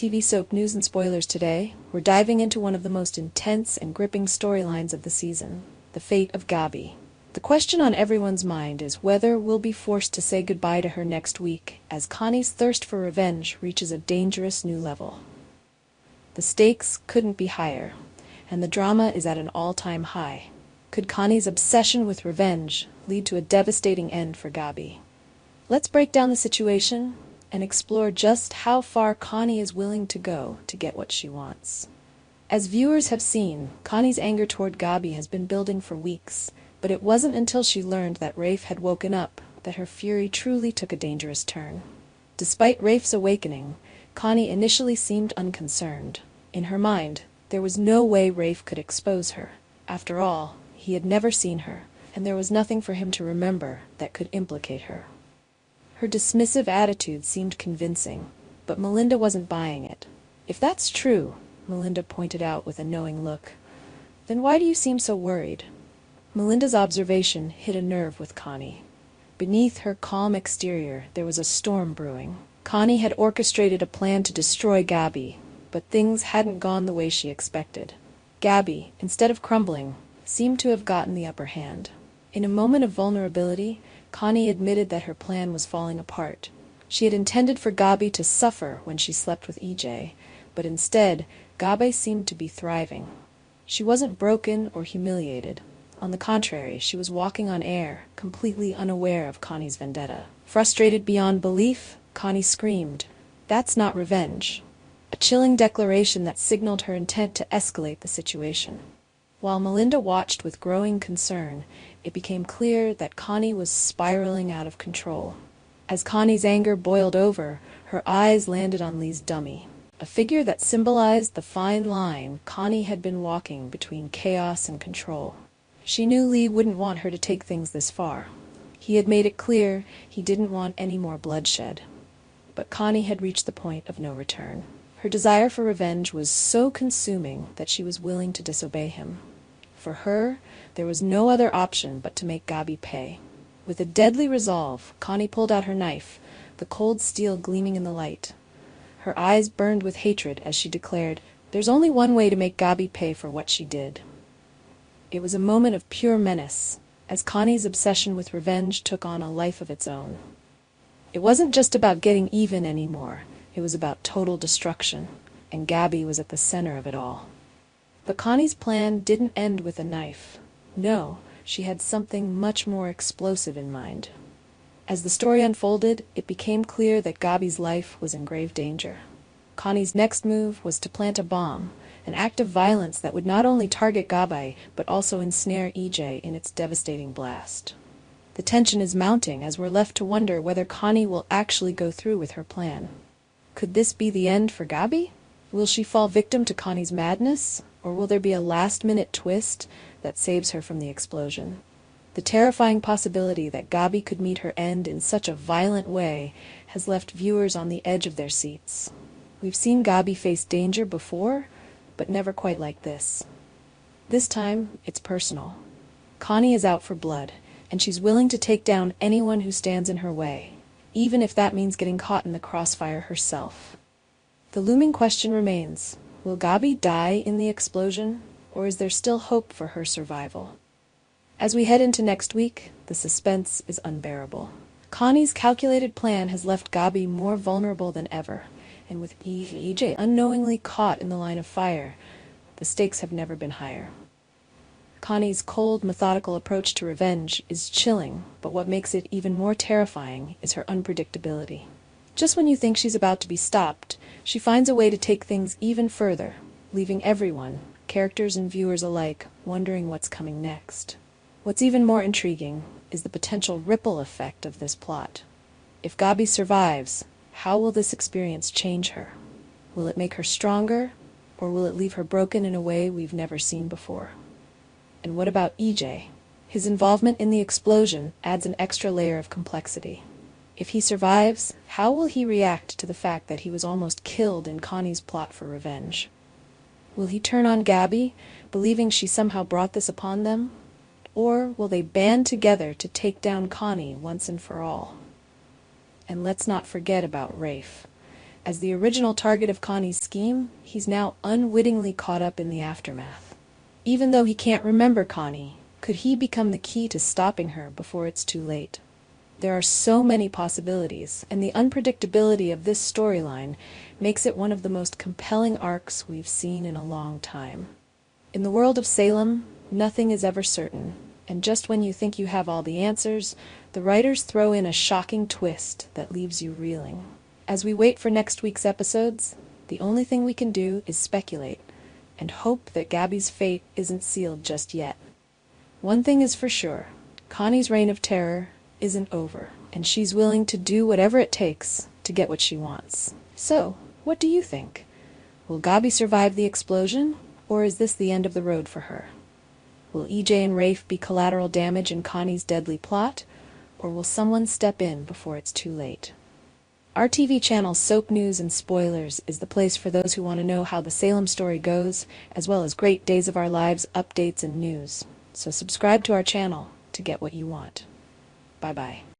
TV soap news and spoilers today. We're diving into one of the most intense and gripping storylines of the season, the fate of Gabi. The question on everyone's mind is whether we'll be forced to say goodbye to her next week, as Connie's thirst for revenge reaches a dangerous new level. The stakes couldn't be higher, and the drama is at an all-time high. Could Connie's obsession with revenge lead to a devastating end for Gabi? Let's break down the situation and explore just how far Connie is willing to go to get what she wants. As viewers have seen, Connie's anger toward Gabi has been building for weeks, but it wasn't until she learned that Rafe had woken up that her fury truly took a dangerous turn. Despite Rafe's awakening, Connie initially seemed unconcerned. In her mind, there was no way Rafe could expose her. After all, he had never seen her, and there was nothing for him to remember that could implicate her. Her dismissive attitude seemed convincing, but Melinda wasn't buying it. "If that's true," Melinda pointed out with a knowing look, "then why do you seem so worried?" Melinda's observation hit a nerve with Connie. Beneath her calm exterior, there was a storm brewing. Connie had orchestrated a plan to destroy Gabi, but things hadn't gone the way she expected. Gabi, instead of crumbling, seemed to have gotten the upper hand. In a moment of vulnerability, Connie admitted that her plan was falling apart. She had intended for Gabi to suffer when she slept with EJ, but instead, Gabi seemed to be thriving. She wasn't broken or humiliated. On the contrary, she was walking on air, completely unaware of Connie's vendetta. Frustrated beyond belief, Connie screamed, "That's not revenge," a chilling declaration that signaled her intent to escalate the situation. While Melinda watched with growing concern, it became clear that Connie was spiraling out of control. As Connie's anger boiled over, her eyes landed on Lee's dummy, a figure that symbolized the fine line Connie had been walking between chaos and control. She knew Lee wouldn't want her to take things this far. He had made it clear he didn't want any more bloodshed. But Connie had reached the point of no return. Her desire for revenge was so consuming that she was willing to disobey him. For her, there was no other option but to make Gabi pay. With a deadly resolve, Connie pulled out her knife, the cold steel gleaming in the light. Her eyes burned with hatred as she declared, "There's only one way to make Gabi pay for what she did." It was a moment of pure menace, as Connie's obsession with revenge took on a life of its own. It wasn't just about getting even anymore, it was about total destruction, and Gabi was at the center of it all. But Connie's plan didn't end with a knife. No, she had something much more explosive in mind. As the story unfolded, it became clear that Gabi's life was in grave danger. Connie's next move was to plant a bomb, an act of violence that would not only target Gabi, but also ensnare EJ in its devastating blast. The tension is mounting as we're left to wonder whether Connie will actually go through with her plan. Could this be the end for Gabi? Will she fall victim to Connie's madness, or will there be a last-minute twist that saves her from the explosion? The terrifying possibility that Gabi could meet her end in such a violent way has left viewers on the edge of their seats. We've seen Gabi face danger before, but never quite like this. This time, it's personal. Connie is out for blood, and she's willing to take down anyone who stands in her way, even if that means getting caught in the crossfire herself. The looming question remains, will Gabi die in the explosion, or is there still hope for her survival? As we head into next week, the suspense is unbearable. Connie's calculated plan has left Gabi more vulnerable than ever, and with EJ unknowingly caught in the line of fire, the stakes have never been higher. Connie's cold, methodical approach to revenge is chilling, but what makes it even more terrifying is her unpredictability. Just when you think she's about to be stopped, she finds a way to take things even further, leaving everyone, characters and viewers alike, wondering what's coming next. What's even more intriguing is the potential ripple effect of this plot. If Gabi survives, how will this experience change her? Will it make her stronger, or will it leave her broken in a way we've never seen before? And what about EJ? His involvement in the explosion adds an extra layer of complexity. If he survives, how will he react to the fact that he was almost killed in Connie's plot for revenge? Will he turn on Gabi, believing she somehow brought this upon them? Or will they band together to take down Connie once and for all? And let's not forget about Rafe. As the original target of Connie's scheme, he's now unwittingly caught up in the aftermath. Even though he can't remember Connie, could he become the key to stopping her before it's too late? There are so many possibilities, and the unpredictability of this storyline makes it one of the most compelling arcs we've seen in a long time. In the world of Salem, nothing is ever certain, and just when you think you have all the answers, the writers throw in a shocking twist that leaves you reeling. As we wait for next week's episodes, the only thing we can do is speculate and hope that Gabi's fate isn't sealed just yet. One thing is for sure, Connie's reign of terror isn't over, and she's willing to do whatever it takes to get what she wants. So, what do you think? Will Gabi survive the explosion, or is this the end of the road for her? Will EJ and Rafe be collateral damage in Connie's deadly plot, or will someone step in before it's too late? Our TV channel Soap News and Spoilers is the place for those who want to know how the Salem story goes, as well as great Days of Our Lives updates and news. So subscribe to our channel to get what you want. Bye-bye.